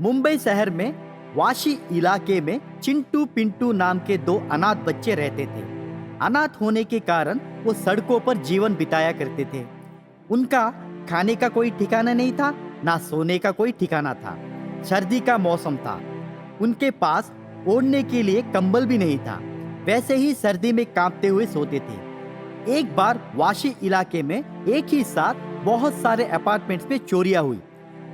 मुंबई शहर में वाशी इलाके में चिंटू पिंटू नाम के दो अनाथ बच्चे रहते थे। अनाथ होने के कारण वो सड़कों पर जीवन बिताया करते थे। उनका खाने का कोई ठिकाना नहीं था, ना सोने का कोई ठिकाना था। सर्दी का मौसम था, उनके पास ओढ़ने के लिए कंबल भी नहीं था। वैसे ही सर्दी में कांपते हुए सोते थे। एक बार वाशी इलाके में एक ही साथ बहुत सारे अपार्टमेंट्स में चोरियां हुई।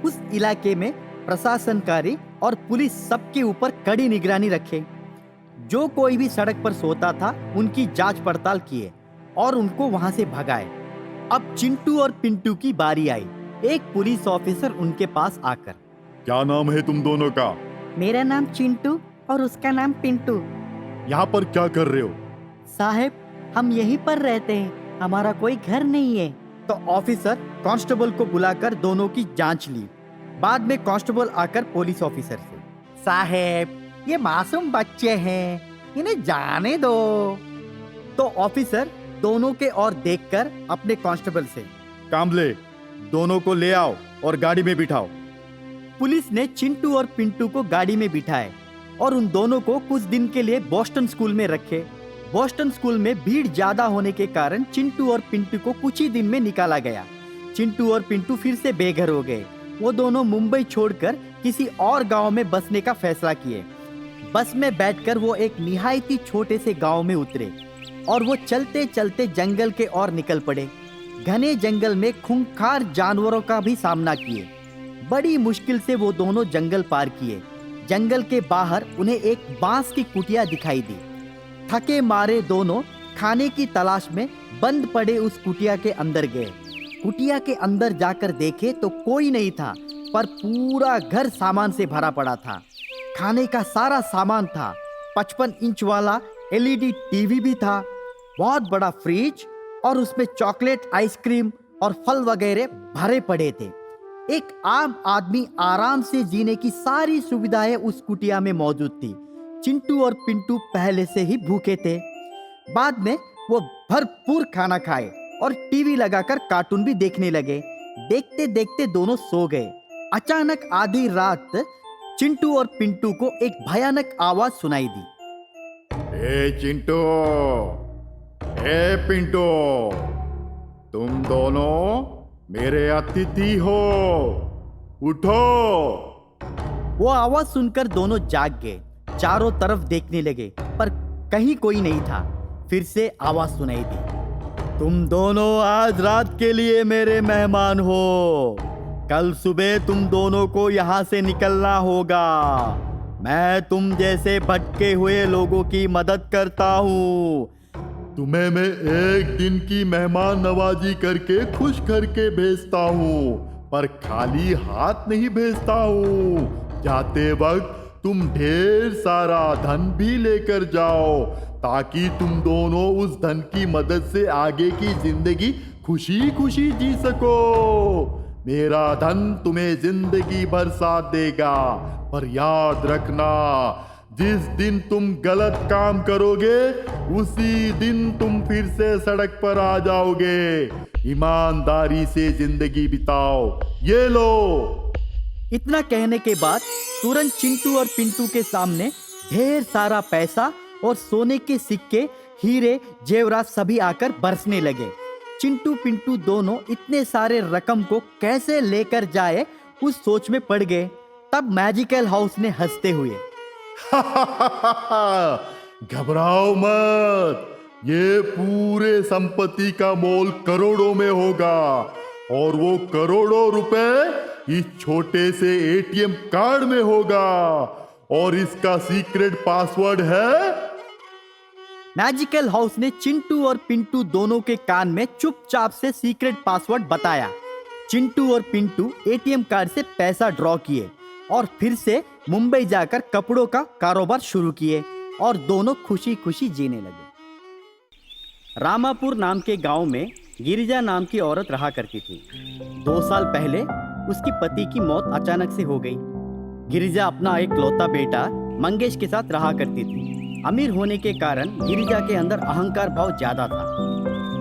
उस इलाके में प्रशासनकारी और पुलिस सबके ऊपर कड़ी निगरानी रखे। जो कोई भी सड़क पर सोता था उनकी जांच पड़ताल किए और उनको वहां से भगाए। अब चिंटू और पिंटू की बारी आई। एक पुलिस ऑफिसर उनके पास आकर, क्या नाम है तुम दोनों का? मेरा नाम चिंटू और उसका नाम पिंटू। यहाँ पर क्या कर रहे हो? साहब, हम यहीं पर रहते हैं, हमारा कोई घर नहीं है। तो ऑफिसर कांस्टेबल को बुलाकर दोनों की जांच ली। बाद में कांस्टेबल आकर पुलिस ऑफिसर से, साहब ये मासूम बच्चे हैं, इन्हें जाने दो। तो ऑफिसर दोनों के ओर देखकर अपने कांस्टेबल से, कामले, दोनों को ले आओ और गाड़ी में बिठाओ। पुलिस ने चिंटू और पिंटू को गाड़ी में बिठाए और उन दोनों को कुछ दिन के लिए बोस्टन स्कूल में रखे। बोस्टन स्कूल में भीड़ ज्यादा होने के कारण चिंटू और पिंटू को कुछ ही दिन में निकाला गया। चिंटू और पिंटू फिर से बेघर हो गए। वो दोनों मुंबई छोड़कर किसी और गांव में बसने का फैसला किए। बस में बैठकर वो एक निहायती छोटे से गांव में उतरे और वो चलते चलते जंगल के ओर निकल पड़े। घने जंगल में खूंखार जानवरों का भी सामना किए। बड़ी मुश्किल से वो दोनों जंगल पार किए। जंगल के बाहर उन्हें एक बांस की कुटिया दिखाई दी। थके मारे दोनों खाने की तलाश में बंद पड़े उस कुटिया के अंदर गए। कुटिया के अंदर जाकर देखे तो कोई नहीं था, पर पूरा घर सामान से भरा पड़ा था। खाने का सारा सामान था। 55 इंच वाला LED टीवी भी था, बहुत बड़ा फ्रिज, और उसमें चॉकलेट, आइसक्रीम और फल वगैरह भरे पड़े थे। एक आम आदमी आराम से जीने की सारी सुविधाएं उस कुटिया में मौजूद थी। चिंटू और पिंटू पहले से ही भूखे थे। बाद में वो भरपूर खाना खाए और टीवी लगाकर कार्टून भी देखने लगे। देखते देखते दोनों सो गए। अचानक आधी रात चिंटू और पिंटू को एक भयानक आवाज सुनाई दी। ए चिंटू, ए पिंटू, तुम दोनों मेरे अतिथि हो, उठो। वो आवाज सुनकर दोनों जाग गए। चारों तरफ देखने लगे, पर कहीं कोई नहीं था। फिर से आवाज सुनाई दी, तुम दोनों आज रात के लिए मेरे मेहमान हो। कल सुबह तुम दोनों को यहाँ से निकलना होगा। मैं तुम जैसे भटके हुए लोगों की मदद करता हूँ। तुम्हें मैं एक दिन की मेहमान नवाजी करके खुश करके भेजता हूँ, पर खाली हाथ नहीं भेजता हूँ। जाते वक्त तुम ढेर सारा धन भी लेकर जाओ, ताकि तुम दोनों उस धन की मदद से आगे की जिंदगी खुशी खुशी जी सको। मेरा धन तुम्हें जिंदगी भर साथ देगा, पर याद रखना, जिस दिन तुम गलत काम करोगे उसी दिन तुम फिर से सड़क पर आ जाओगे। ईमानदारी से जिंदगी बिताओ। ये लो। इतना कहने के बाद तुरंत चिंटू और पिंटू के सामने ढेर सारा पैसा और सोने के सिक्के, हीरे, जेवरात सभी आकर बरसने लगे। चिंटू पिंटू दोनों इतने सारे रकम को कैसे लेकर जाए उस सोच में पड़ गए। तब मैजिकल हाउस ने हंसते हुए, घबराओ मत, ये पूरे संपत्ति का मोल करोड़ों में होगा, और वो करोड़ों रुपए इस छोटे से ATM कार्ड में होगा, और इसका सीक्रेट पासवर्ड है। मैजिकल हाउस ने चिंटू और पिंटू दोनों के कान में चुपचाप से सीक्रेट पासवर्ड बताया। चिंटू और पिंटू ATM कार्ड से पैसा ड्रॉ किए और फिर से मुंबई जाकर कपड़ों का कारोबार शुरू किए और दोनों खुशी खुशी जीने लगे। रामापुर नाम के गांव में गिरिजा नाम की औरत रहा करती थी। 2 साल पहले उसकी पति की मौत अचानक से हो गई। गिरिजा अपना एक लौता बेटा मंगेश के साथ रहा करती थी। अमीर होने के कारण गिरिजा के अंदर अहंकार भाव ज्यादा था।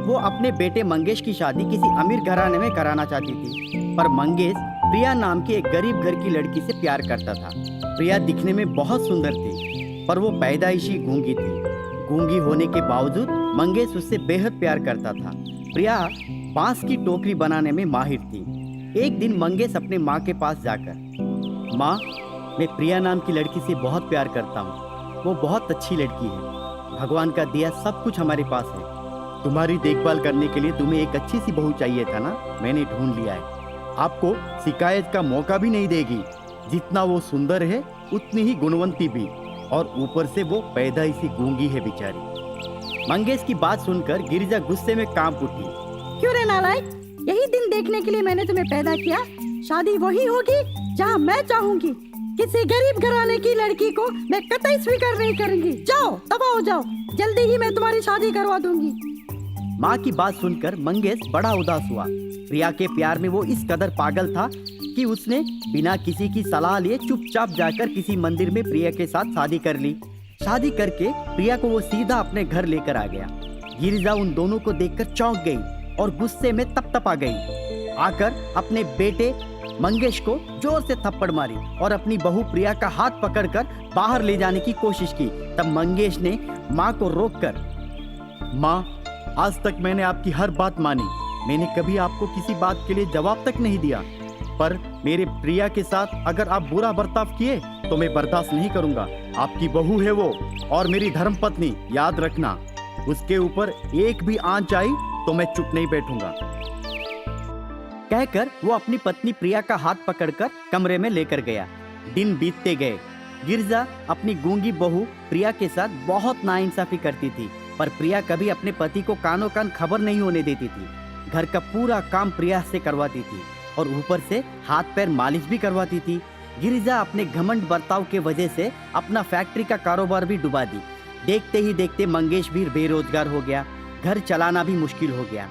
वो अपने बेटे मंगेश की शादी किसी अमीर घराने में कराना चाहती थी, पर मंगेश प्रिया नाम की एक गरीब घर की लड़की से प्यार करता था। प्रिया दिखने में बहुत सुंदर थी, पर वो पैदाइशी गूंगी थी। गूंगी होने के बावजूद मंगेश उससे बेहद प्यार करता था। प्रिया बांस की टोकरी बनाने में माहिर थी। एक दिन मंगेश अपने माँ के पास जाकर, माँ, मैं प्रिया नाम की लड़की से बहुत प्यार करता हूँ। वो बहुत अच्छी लड़की है। भगवान का दिया सब कुछ हमारे पास है। तुम्हारी देखभाल करने के लिए तुम्हें एक अच्छी सी बहू चाहिए था ना, मैंने ढूंढ लिया है। आपको शिकायत का मौका भी नहीं देगी। जितना वो सुंदर है उतनी ही गुणवंती भी, और ऊपर से वो पैदाइशी गूंगी है बेचारी। मंगेश की बात सुनकर गिरिजा गुस्से में कांप उठी। क्यों रे नालायक, यही दिन देखने के लिए मैंने तुम्हें पैदा किया। शादी वही होगी जहाँ मैं चाहूंगी। किसी गरीब घराने की लड़की को मैं कतई स्वीकार नहीं करूंगी। जाओ, तबाह हो जाओ, जल्दी ही मैं तुम्हारी शादी करवा दूंगी। माँ की बात सुनकर मंगेश बड़ा उदास हुआ। प्रिया के प्यार में वो इस कदर पागल था कि उसने बिना किसी की सलाह लिए चुपचाप जाकर किसी मंदिर में प्रिया के साथ शादी कर ली। शादी करके प्रिया को वो सीधा अपने घर लेकर आ गया। गिरिजा उन दोनों को देखकर चौंक गई और गुस्से में तप-तपा गई। आकर अपने बेटे मंगेश को जोर से थप्पड़ मारी और अपनी बहू प्रिया का हाथ पकड़कर बाहर ले जाने की कोशिश की। तब मंगेश ने माँ को रोककर, माँ, आज तक मैंने आपकी हर बात मानी। मैंने कभी आपको किसी बात के लिए जवाब तक नहीं दिया, पर मेरे प्रिया के साथ अगर आप बुरा बर्ताव किए तो मैं बर्दाश्त नहीं करूंगा। आपकी बहू है वो, और मेरी धर्मपत्नी, याद रखना। उसके ऊपर एक भी आंच आई तो मैं चुप नहीं बैठूंगा। कहकर वो अपनी पत्नी प्रिया का हाथ पकड़कर कमरे में लेकर गया। दिन बीतते गए। गिरिजा अपनी गूंगी बहू प्रिया के साथ बहुत नाइंसाफी करती थी, पर प्रिया कभी अपने पति को कानों कान खबर नहीं होने देती थी। घर का पूरा काम प्रिया से करवाती थी और ऊपर से हाथ पैर मालिश भी करवाती थी। गिरिजा अपने घमंड बर्ताव के वजह से अपना फैक्ट्री का कारोबार भी डुबा दी। देखते ही देखते मंगेश भी बेरोजगार हो गया। घर चलाना भी मुश्किल हो गया।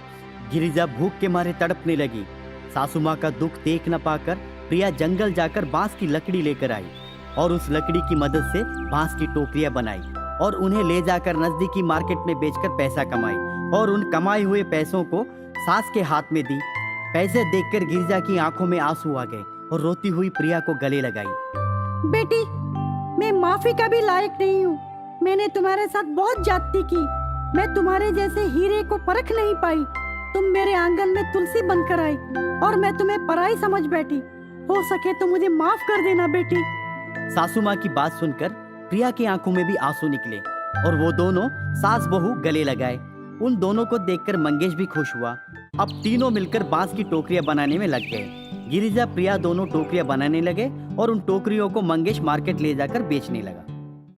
गिरिजा भूख के मारे तड़पने लगी। सासू माँ का दुख देख न पाकर प्रिया जंगल जाकर बांस की लकड़ी लेकर आई और उस लकड़ी की मदद से बांस की टोकरियां बनाई और उन्हें ले जाकर नजदीकी मार्केट में बेचकर पैसा कमाई और उन कमाए हुए पैसों को सास के हाथ में दी। पैसे देखकर गिरिजा की आंखों में आंसू आ गए और रोती हुई प्रिया को गले लगाई। बेटी, मैं माफी का भी लायक नहीं हूँ। मैंने तुम्हारे साथ बहुत ज्यादती की। मैं तुम्हारे जैसे हीरे को परख नहीं पाई। तुम मेरे आंगन में तुलसी बनकर आई और मैं तुम्हें पराई समझ बैठी। हो सके तो मुझे माफ कर देना बेटी। सासू माँ की बात सुनकर प्रिया की आंखों में भी आंसू निकले और वो दोनों सास बहू गले लगाए। उन दोनों को देखकर मंगेश भी खुश हुआ। अब तीनों मिलकर बांस की टोकरियां बनाने में लग गए। गिरिजा प्रिया दोनों टोकरियां बनाने लगे और उन टोकरियों को मंगेश मार्केट ले जाकर बेचने लगा।